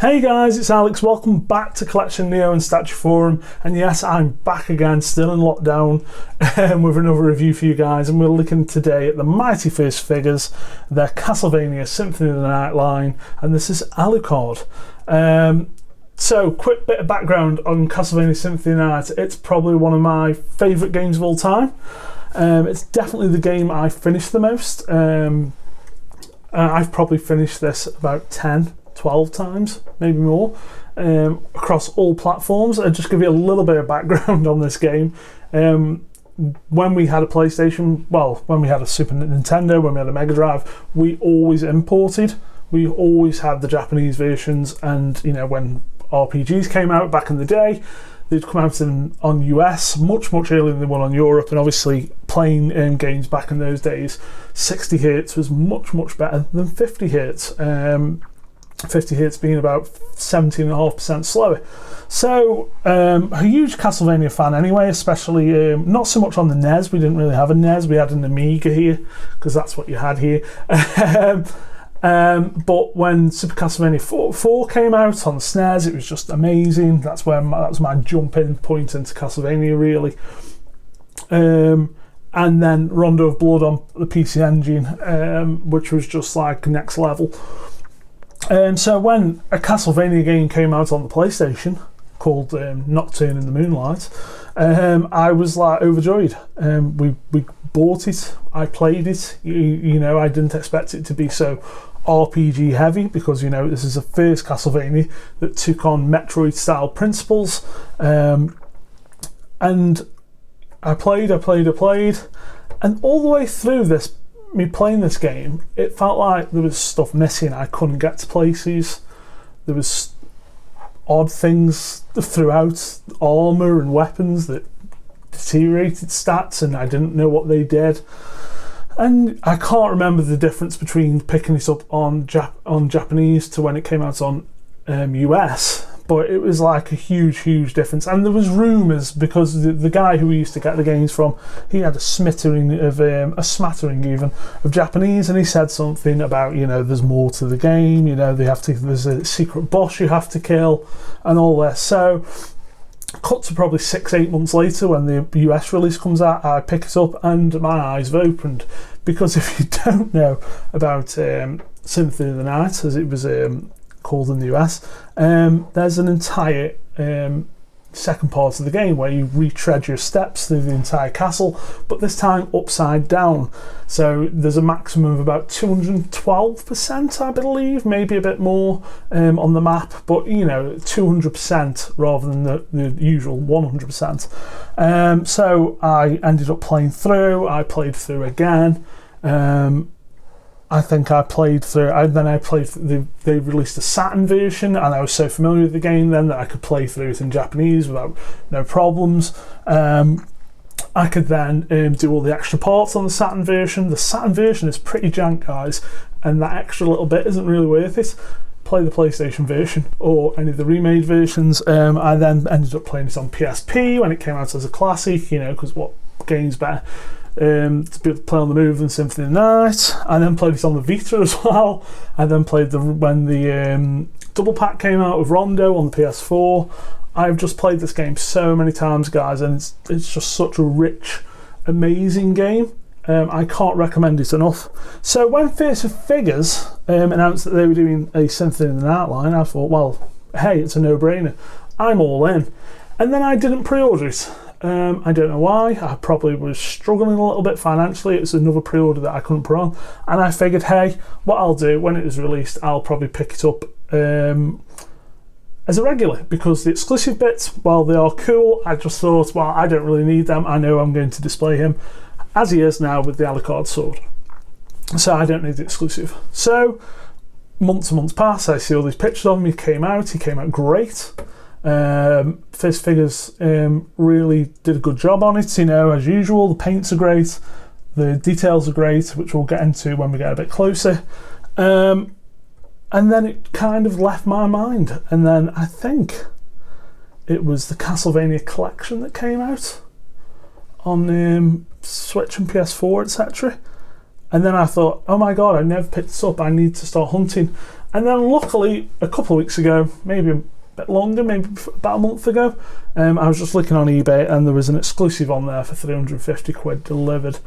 Hey guys, it's Alex. Welcome back to Collection Neo and StatueForum. And yes, I'm back again, still in lockdown, with another review for you guys. And we're looking today at the Mighty First Figures, their Castlevania Symphony of the Night line, and this is Alucard. So, quick bit of background on Castlevania Symphony of the Night. It's probably one of my favourite games of all time. It's definitely the game I finished the most. I've probably finished this about 10-12 times, maybe more, across all platforms. I'll just give you a little bit of background on this game. When we had a PlayStation, well, when we had a Super Nintendo, when we had a Mega Drive, we always imported. We always had the Japanese versions, and you know, when RPGs came out back in the day, they'd come out on US much earlier than they were on Europe, and obviously playing games back in those days, 60 Hz was much better than 50 Hz. 50 Hz being about 17.5% slower. So, a huge Castlevania fan anyway, especially not so much on the NES. We didn't really have a NES, we had an Amiga here, because that's what you had here. But when Super Castlevania 4 came out on the SNES, it was just amazing. That was my jump-in point into Castlevania, really. And then Rondo of Blood on the PC Engine, which was just like next level. So when a Castlevania game came out on the PlayStation called Nocturne in the Moonlight, I was like overjoyed. We bought it, I played it. You know, I didn't expect it to be so RPG heavy, because you know, this is the first Castlevania that took on Metroid style principles. And I played, and all the way through me playing this game, it felt like there was stuff missing. I couldn't get to places. There was odd things throughout, armour and weapons that deteriorated stats, and I didn't know what they did. And I can't remember the difference between picking it up on Japanese to when it came out on US, but it was like a huge difference. And there was rumours, because the guy who we used to get the games from, he had a smattering even of Japanese, and he said something about, you know, there's more to the game, you know, there's a secret boss you have to kill and all this. So cut to probably 6-8 months later, when the US release comes out, I pick it up and my eyes have opened, because if you don't know about Symphony of the Night, as it was called in the US, there's an entire second part of the game where you retread your steps through the entire castle, but this time upside down. So there's a maximum of about 212%, I believe, maybe a bit more on the map, but you know, 200% rather than the usual 100%. So I ended up playing through. I played through again. I think I played through. They released a Saturn version, and I was so familiar with the game then that I could play through it in Japanese without no problems. I could then do all the extra parts on the Saturn version. The Saturn version is pretty jank, guys, and that extra little bit isn't really worth it. Play the PlayStation version or any of the remade versions. I then ended up playing it on PSP when it came out as a classic, you know, because what game's better to be able to play on the move than Symphony of the Night. I then played it on the Vita as well. I then played when the double pack came out with Rondo on the PS4. I've just played this game so many times, guys, and it's just such a rich, amazing game. I can't recommend it enough. So when First Figures announced that they were doing a Symphony of the Night line, I thought, well, hey, it's a no-brainer. I'm all in. And then I didn't pre-order it. I don't know why. I probably was struggling a little bit financially. It's another pre-order that I couldn't put on, and I figured, hey, what I'll do when it is released, I'll probably pick it up as a regular, because the exclusive bits, while they are cool, I just thought, well, I don't really need them. I know I'm going to display him as he is now with the Alucard sword, so I don't need the exclusive. So months and months pass. I see all these pictures of him. He came out great. First Figures really did a good job on it, you know, as usual. The paints are great, the details are great, which we'll get into when we get a bit closer. And then it kind of left my mind, and then I think it was the Castlevania collection that came out on Switch and PS4, etc. And then I thought, oh my god, I never picked this up, I need to start hunting. And then luckily, a couple of weeks ago, maybe a bit longer, maybe about a month ago, I was just looking on eBay and there was an exclusive on there for 350 quid delivered.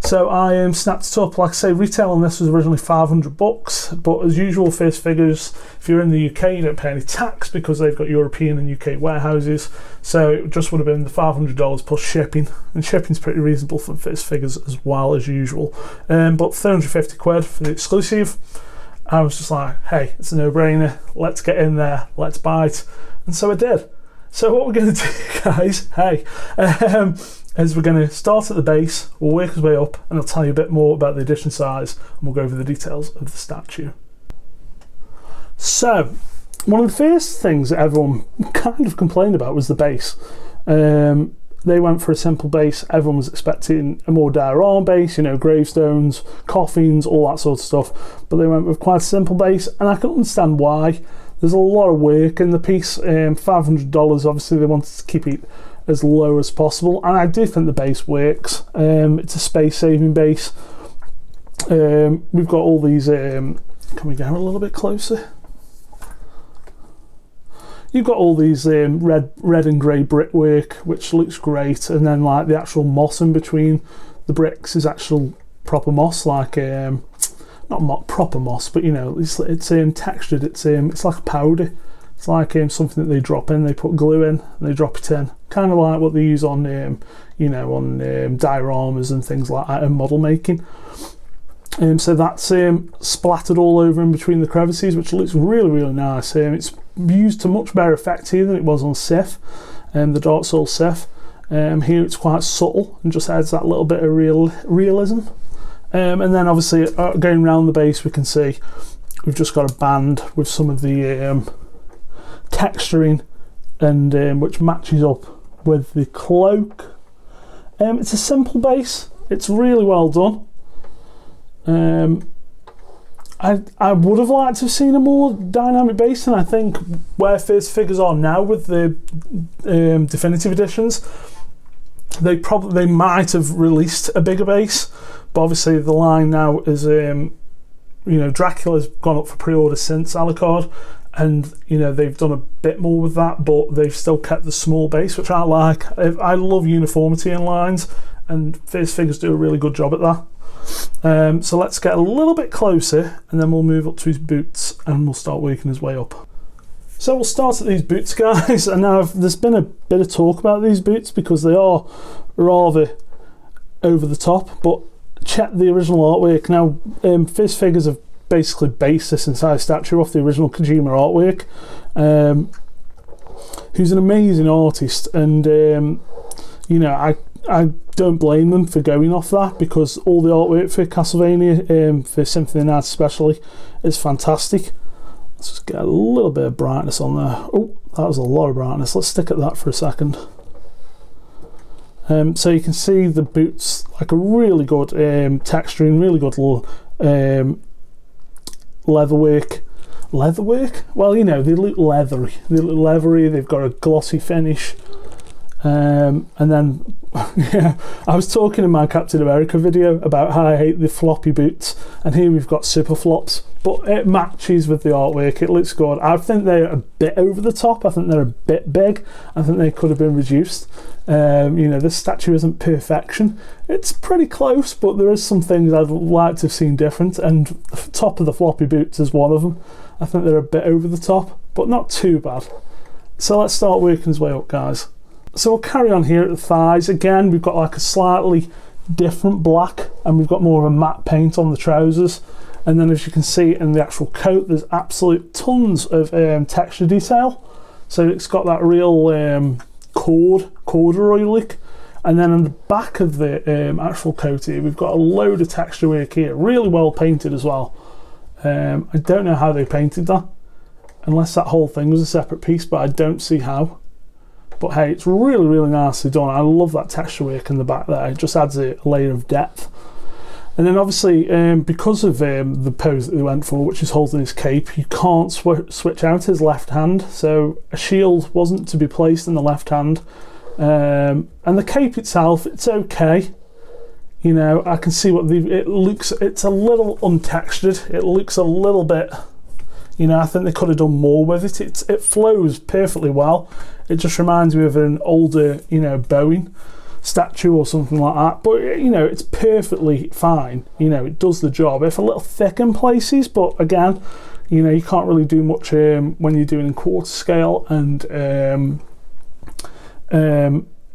So I snapped it up. Like I say, retail on this was originally $500, but as usual, First Figures, if you're in the UK, you don't pay any tax because they've got European and UK warehouses. So it just would have been the $500 plus shipping, and shipping's pretty reasonable for First Figures as well as usual. But 350 quid for the exclusive. I was just like, hey, it's a no-brainer. Let's get in there. Let's buy it. And so I did. So what we're going to do, guys, is we're going to start at the base, we'll work our way up, and I'll tell you a bit more about the edition size, and we'll go over the details of the statue. So, one of the first things that everyone kind of complained about was the base. They went for a simple base. Everyone was expecting a more diorama base, you know, gravestones, coffins, all that sort of stuff, but they went with quite a simple base, and I can understand why. There's a lot of work in the piece. $500, obviously they wanted to keep it as low as possible, and I do think the base works. It's a space saving base. We've got all these, can we go a little bit closer? You've got all these red and grey brickwork, which looks great, and then like the actual moss in between the bricks is actual proper moss, like not proper moss, but you know, it's textured. It's like a powder. It's like something that they drop in. They put glue in and they drop it in, kind of like what they use on you know, on dioramas and things like that in model making. So that's splattered all over in between the crevices, which looks really nice. It's used to much better effect here than it was on Sif, the Dark Souls Sif. Here it's quite subtle and just adds that little bit of realism. And then obviously going around the base, we can see we've just got a band with some of the texturing, and which matches up with the cloak. It's a simple base. It's really well done. I would have liked to have seen a more dynamic base, and I think where First Figures are now with the definitive editions, they might have released a bigger base, but obviously the line now is you know, Dracula's gone up for pre-order since Alucard, and you know, they've done a bit more with that, but they've still kept the small base, which I like. I love uniformity in lines, and First Figures do a really good job at that. So let's get a little bit closer, and then we'll move up to his boots and we'll start working his way up. So we'll start at these boots, guys, and now there's been a bit of talk about these boots because they are rather over the top, but check the original artwork. Now First Figures have basically based this entire statue off the original Kojima artwork, who's an amazing artist, and you know, I don't blame them for going off that, because all the artwork for Castlevania, for Symphony of the Night especially, is fantastic. Let's just get a little bit of brightness on there. Oh, that was a lot of brightness. Let's stick at that for a second. So you can see the boots, like a really good texturing, really good little leatherwork. Leatherwork? Well, you know, they look leathery. They look leathery. They've got a glossy finish. And then yeah, I was talking in my Captain America video about how I hate the floppy boots, and here we've got super flops, but it matches with the artwork. It looks good. I think they're a bit over the top. I think they're a bit big. I think they could have been reduced. You know, this statue isn't perfection. It's pretty close, but there is some things I'd like to have seen different, and the top of the floppy boots is one of them. I think they're a bit over the top, but not too bad. So let's start working his way up, guys. So we'll carry on here at the thighs. Again, we've got like a slightly different black, and we've got more of a matte paint on the trousers. And then as you can see in the actual coat, there's absolute tons of texture detail. So it's got that real corduroy look. And then on the back of the actual coat here, we've got a load of texture work here, really well painted as well. I don't know how they painted that, unless that whole thing was a separate piece, but I don't see how. But hey, it's really nicely done. I love that texture work in the back there. It just adds a layer of depth. And then obviously, because of the pose that they went for, which is holding his cape, you can't switch out his left hand. So a shield wasn't to be placed in the left hand. And the cape itself, it's okay. You know, I can see what it's a little untextured. It looks a little bit, you know, I think they could have done more with it. It flows perfectly well. It just reminds me of an older, you know, Boeing statue or something like that. But, you know, it's perfectly fine. You know, it does the job. It's a little thick in places, but again, you know, you can't really do much when you're doing in quarter scale, and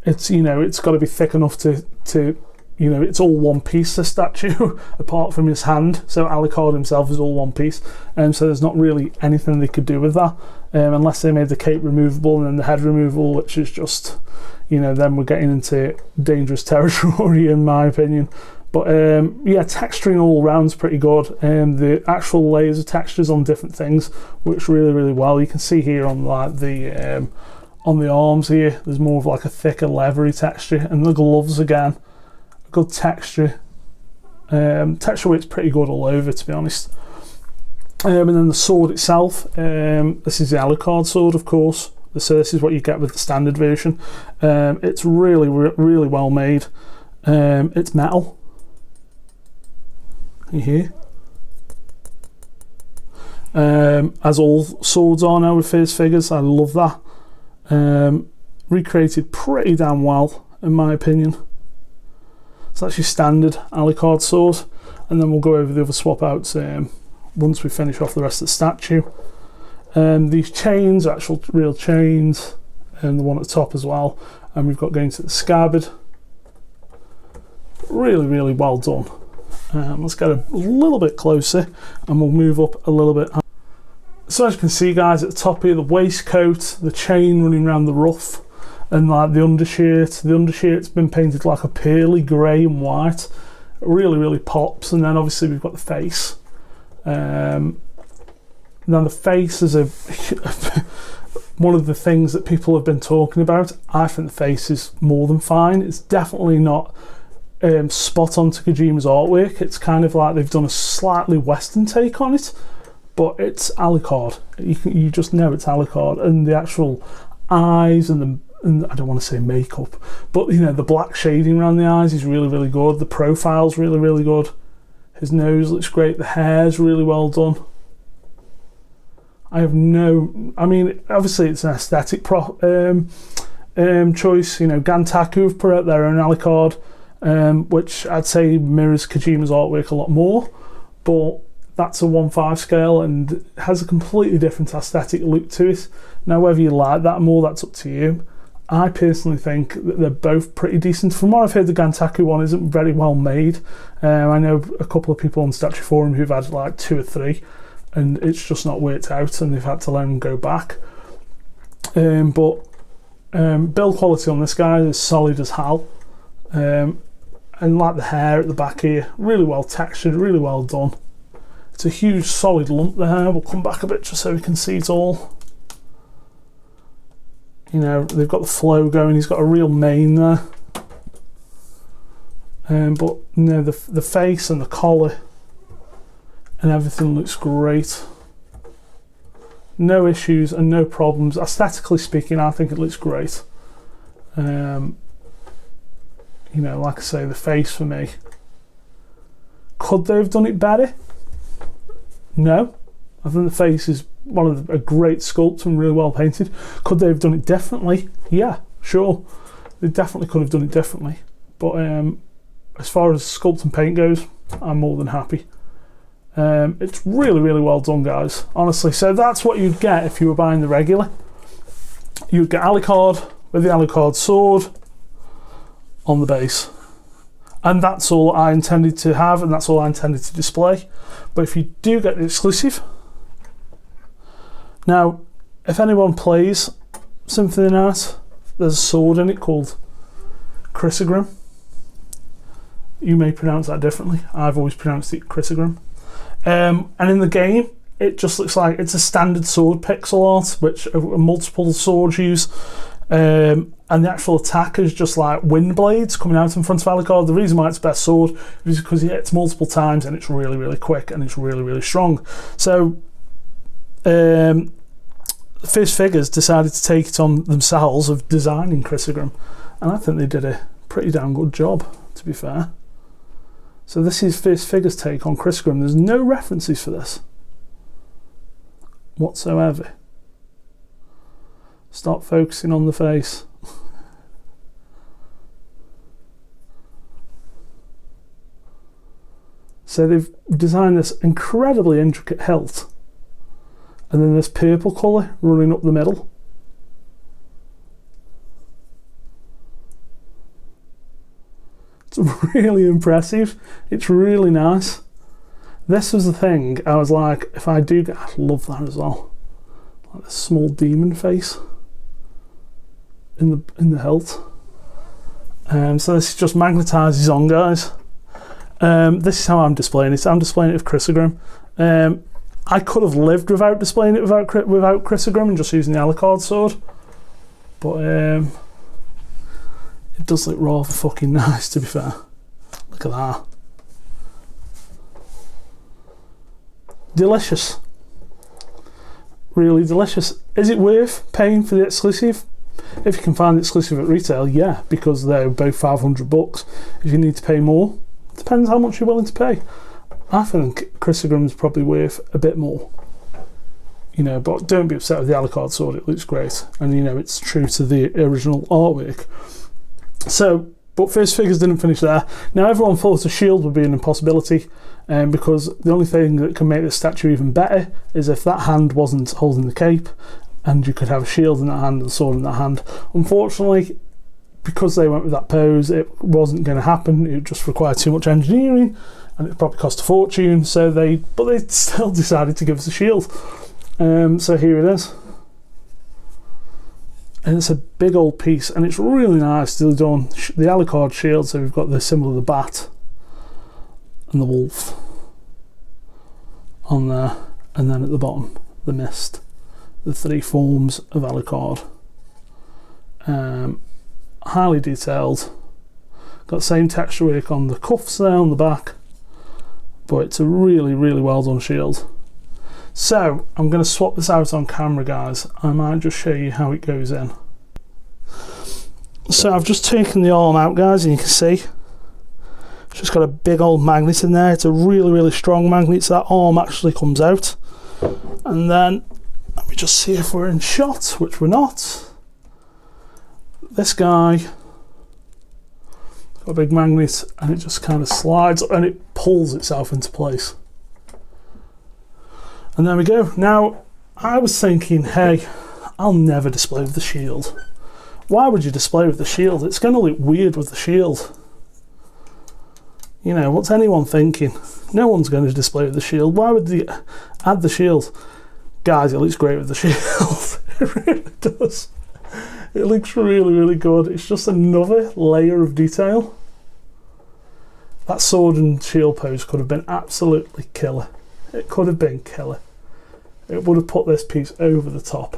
it's, you know, it's got to be thick enough to you know, it's all one piece, the statue, apart from his hand. So Alucard himself is all one piece, and so there's not really anything they could do with that, unless they made the cape removable and then the head removable, which is just, you know, then we're getting into dangerous territory in my opinion. But yeah, texturing all around is pretty good. The actual layers of textures on different things works really, really well. You can see here on like the arms here, there's more of like a thicker leathery texture, and the gloves again, good texture. Texture weight's pretty good all over, to be honest. And then the sword itself, this is the Alucard sword, of course. So this is what you get with the standard version. It's really, really well made. It's metal. You hear? As all swords are now with first figures. I love that. Recreated pretty damn well, in my opinion. It's actually standard Alucard sword, and then we'll go over the other swap outs once we finish off the rest of the statue. These chains are actual real chains, and the one at the top as well. And we've got going to the scabbard. Really, really well done. Let's get a little bit closer, and we'll move up a little bit. So as you can see, guys, at the top here, the waistcoat, the chain running around the ruff, and like the undershirt's been painted like a pearly grey and white. It really, really pops. And then obviously we've got the face. Now the face is one of the things that people have been talking about. I think the face is more than fine. It's definitely not spot on to Kojima's artwork. It's kind of like they've done a slightly Western take on it, but it's Alucard. You just know it's Alucard, and the actual eyes and I don't want to say makeup, but you know, the black shading around the eyes is really, really good. The profile's really, really good. His nose looks great. The hair's really well done. I mean, obviously it's an aesthetic choice. You know, Gantaku have put out their own Alucard, which I'd say mirrors Kojima's artwork a lot more, but that's a 1/5 scale and has a completely different aesthetic look to it. Now, whether you like that more, that's up to you. I personally think that they're both pretty decent. From what I've heard, the Gantaku one isn't very well made. I know a couple of people on StatueForum who've had like 2 or 3, and it's just not worked out, and they've had to let them go back. But build quality on this guy is solid as hell. And like the hair at the back here, really well textured, really well done. It's a huge solid lump there. We'll come back a bit just so we can see it all. You know, they've got the flow going. He's got a real mane there. But you know, the face and the collar and everything looks great. No issues and no problems. Aesthetically speaking, I think it looks great. You know, like I say, the face for me. Could they have done it better? No. I think the face is a great sculpt and really well painted. Could they have done it differently? Yeah, sure. They definitely could have done it differently. But as far as sculpt and paint goes, I'm more than happy. It's really, really well done, guys. Honestly, so that's what you'd get if you were buying the regular. You'd get Alucard with the Alucard sword on the base. And that's all I intended to have, and that's all I intended to display. But if you do get the exclusive, now, if anyone plays Symphony of the Night, there's a sword in it called Chrysogram. You may pronounce that differently. I've always pronounced it Chrysogram. And in the game, it just looks like it's a standard sword pixel art, which multiple swords use. And the actual attack is just like wind blades coming out in front of Alucard. The reason why it's best sword is because it hits multiple times and it's really, really quick and it's really, really strong. So First Figures decided to take it on themselves of designing Chrysogram, and I think they did a pretty damn good job, to be fair. So this is Fierce Figure's take on Chris Grimm. There's no references for this whatsoever. Stop focusing on the face. So they've designed this incredibly intricate hilt, and then this purple colour running up the middle. It's really impressive. It's really nice. This was the thing, I was like, if I do get, I'd love that as well. Like this small demon face in the hilt. So this just magnetises on, guys. This is how I'm displaying it. I'm displaying it with Chris Grimm. I could have lived without displaying it without Chris Grimm and just using the Alucard sword, but it does look rather fucking nice, to be fair. Look at that. Delicious. Really delicious. Is it worth paying for the exclusive? If you can find the exclusive at retail, yeah, because they're both $500. If you need to pay more, depends how much you're willing to pay. I think Chris Grimm's probably worth a bit more. You know, but don't be upset with the Alucard sword, it looks great. And you know, it's true to the original artwork. So, but Fierce Figures didn't finish there. Now everyone thought a shield would be an impossibility, because the only thing that can make this statue even better is if that hand wasn't holding the cape, and you could have a shield in that hand and a sword in that hand. Unfortunately, because they went with that pose, it wasn't going to happen. It just required too much engineering, and it probably cost a fortune. So they still decided to give us a shield. So here it is, and it's a big old piece, and it's really nicely done. The Alucard shield, so we've got the symbol of the bat and the wolf on there, and then at the bottom the mist, the 3 forms of Alucard. Highly detailed, got the same texture work on the cuffs there on the back, but it's a really well done shield. So I'm going to swap this out on camera, guys. I might just show you how it goes in. So I've just taken the arm out, guys, and you can see it's just got a big old magnet in there. It's a really strong magnet, so that arm actually comes out. And then let me just see if we're in shot, which we're not. This guy got a big magnet, and it just kind of slides and it pulls itself into place. And there we go. Now, I was thinking, hey, I'll never display with the shield. Why would you display with the shield? It's going to look weird with the shield. You know, what's anyone thinking? No one's going to display with the shield. Why would they add the shield? Guys, it looks great with the shield. It really does. It looks really good. It's just another layer of detail. That sword and shield pose could have been absolutely killer. It could have been killer. It would have put this piece over the top.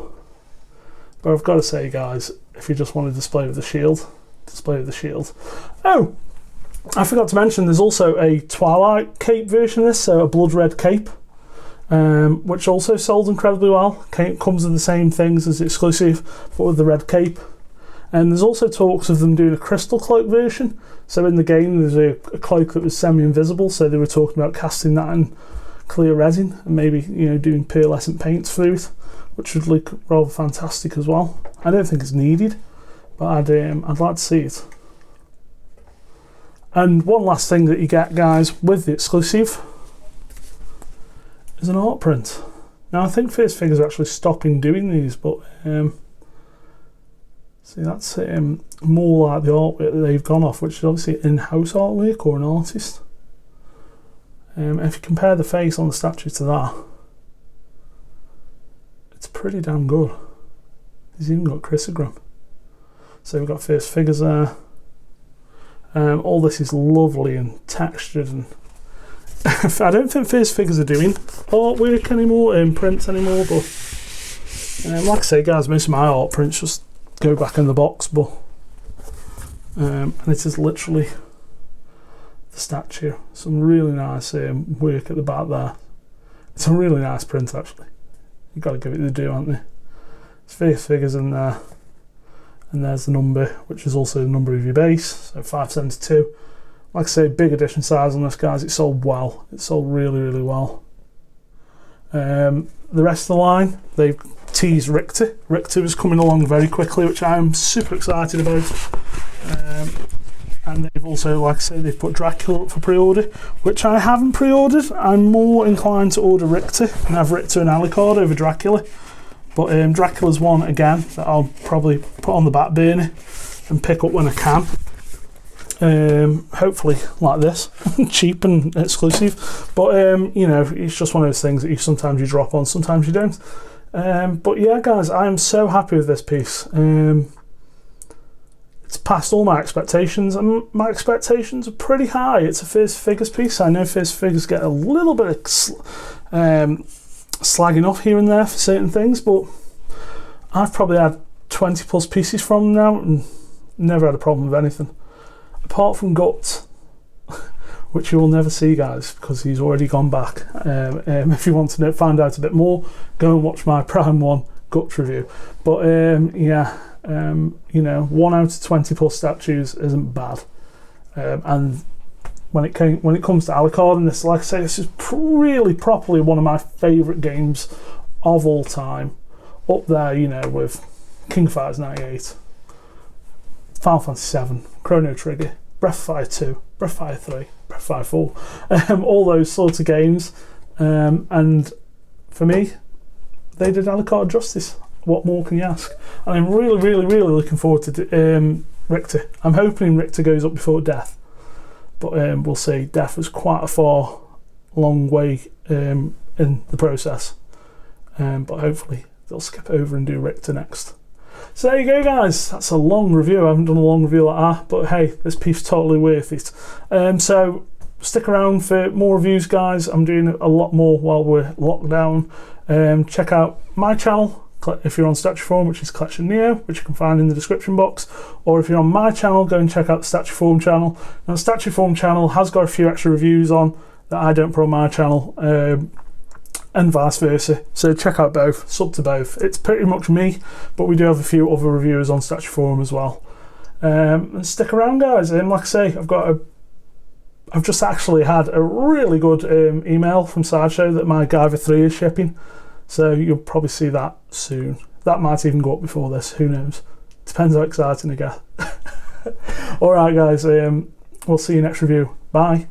But I've got to say, guys, if you just want to display with the shield, display with the shield. Oh, I forgot to mention there's also a Twilight cape version of this, so a blood red cape, which also sold incredibly well. Comes with the same things as the exclusive, but with the red cape. And there's also talks of them doing a crystal cloak version. So in the game there's a cloak that was semi-invisible, so they were talking about casting that in clear resin and maybe, you know, doing pearlescent paints through it, which would look rather fantastic as well. I don't think it's needed, but I'd like to see it. And one last thing that you get, guys, with the exclusive is an art print. Now I think Fierce Figures are actually stopping doing these, but see, that's more like the artwork that they've gone off, which is obviously in-house artwork or an artist. If you compare the face on the statue to that, it's pretty damn good. He's even got Chris Grimm. So we've got Fierce Figures there. All this is lovely and textured, and I don't think Fierce Figures are doing artwork anymore, prints anymore, but like I say, guys, most of my art prints just go back in the box, but and it is literally the statue. Some really nice work at the back there. It's a really nice print, actually. You've got to give it the due, haven't you? It's Fierce Figures in there, and there's the number, which is also the number of your base, so 572. like I say, big edition size on this, guys. It sold well. It sold really, really well. The rest of the line, they've teased Richter. Richter is coming along very quickly, which I'm super excited about. And they've also, like I say, they've put Dracula up for pre-order, which I haven't pre-ordered. I'm more inclined to order Richter and have Richter and Alucard over Dracula. But Dracula's one, again, that I'll probably put on the back burner and pick up when I can. Hopefully like this, cheap and exclusive. But, you know, it's just one of those things that sometimes you drop on, sometimes you don't. But yeah, guys, I am so happy with this piece. It's passed all my expectations, and my expectations are pretty high. It's a First Figures piece. I know First Figures get a little bit of slagging off here and there for certain things, but I've probably had 20 plus pieces from them now and never had a problem with anything. Apart from Guts, which you will never see, guys, because he's already gone back. If you want to find out a bit more, go and watch my Prime 1 Guts review. But yeah, you know, 1 out of 20 plus statues isn't bad. And when it comes to Alucard, and this, like I say, this is really properly one of my favourite games of all time. Up there, you know, with King of Fighters 98, Final Fantasy 7, Chrono Trigger, Breath of Fire 2, Breath of Fire 3, Breath of Fire 4, all those sorts of games. And for me, they did Alucard justice. What more can you ask? And I'm really, really, really looking forward to Richter. I'm hoping Richter goes up before Death, but we'll see. Death was quite a long way in the process, but hopefully they'll skip over and do Richter next. So there you go, guys. That's a long review. I haven't done a long review like that, but hey, this piece is totally worth it. So stick around for more reviews, guys. I'm doing a lot more while we're locked down. Check out my channel if you're on StatueForum, which is Collection Neo, which you can find in the description box, or if you're on my channel, go and check out the StatueForum channel. Now, the StatueForum channel has got a few extra reviews on that I don't put on my channel, and vice versa. So check out both, sub to both. It's pretty much me, but we do have a few other reviewers on StatueForum as well. And stick around, guys. Like I say, I've just actually had a really good email from Sideshow that my Guyver 3 is shipping. So you'll probably see that soon. That might even go up before this, who knows. Depends how exciting I get. Alright, guys, we'll see you next review. Bye.